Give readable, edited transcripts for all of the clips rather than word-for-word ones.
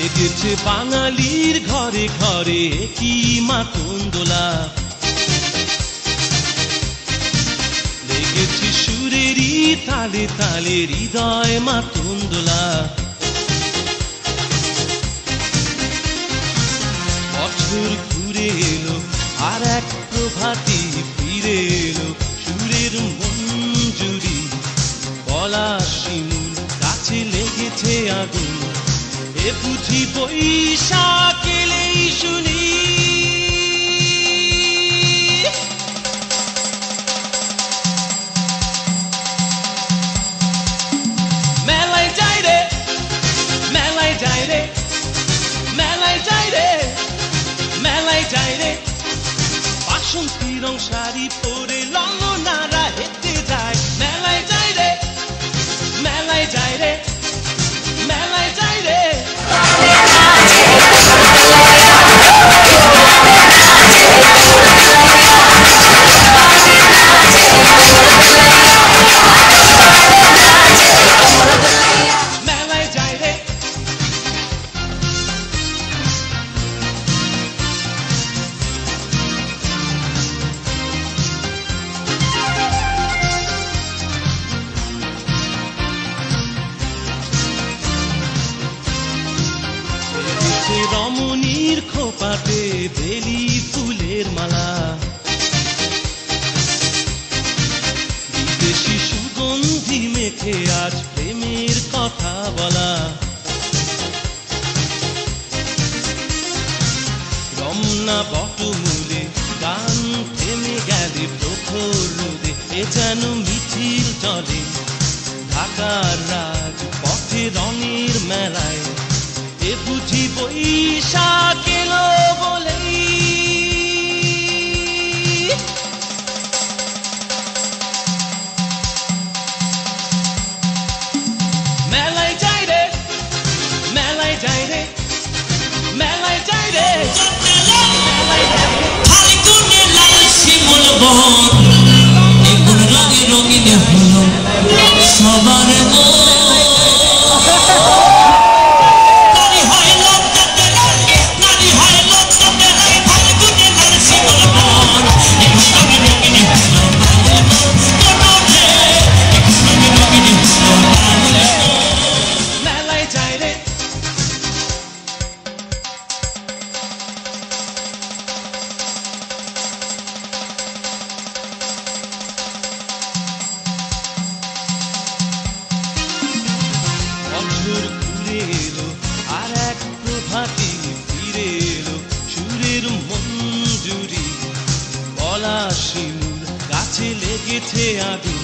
লেগেছে বাঙালির ঘরে ঘরে কি মাতন দোলা, লেগেছে সুরেরই তালে তালে হৃদয় মাতন দোলা। বছর ঘুরে এলো আর এক প্রভাতী ফিরে এলো, সুরের মঞ্জুরি পলাশ শিমুল কাছে লেগেছে আগুন, এ বুঝি বৈশাখ এলেই শুনি। মেলায় যাই রে, মেলায় যাই রে, মেলায় যাই রে, মেলায় যাই রে, বাসন্তী রং শাড়ি পরে ললনারা হেঁটে যায়। মেলায় যাই রে, মেলায় যাই রে, মেলায় যাই রে। মেলায় যাই রে, রমণীর খোপাতে বেলি ফুলের মালা, বিদেশি সুগন্ধি মেখে আজ প্রেমের কথা বলা। রমনা বটমূলে গান থেমে গেলে প্রখর রোদে, এ যেন মিছিল চলে ঢাকার রাজ পথে রঙের মেলায়, এ বুঝি বৈশাখ এলো বলেই। মেলায় যাই রে, মেলায় যাই রে, মেলায় যাই রে, মেলায় যাই রে। ফাল্গুনে লাল শিমুল বন, এগুন রঙে রঙিন হলো সবার মন। বছর ঘুরে এলো আর এক প্রভাতী ফিরে এলো, সুরের মঞ্জুরি পলাশ শিমুল গাছে লেগেছে আগুন,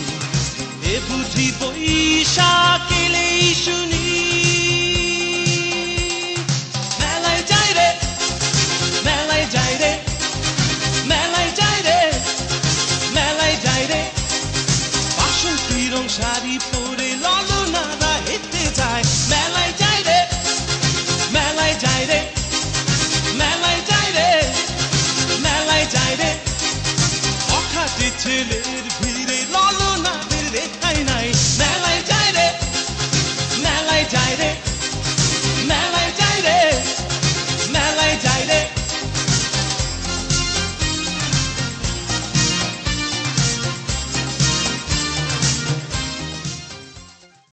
এ বুঝি বৈশাখ।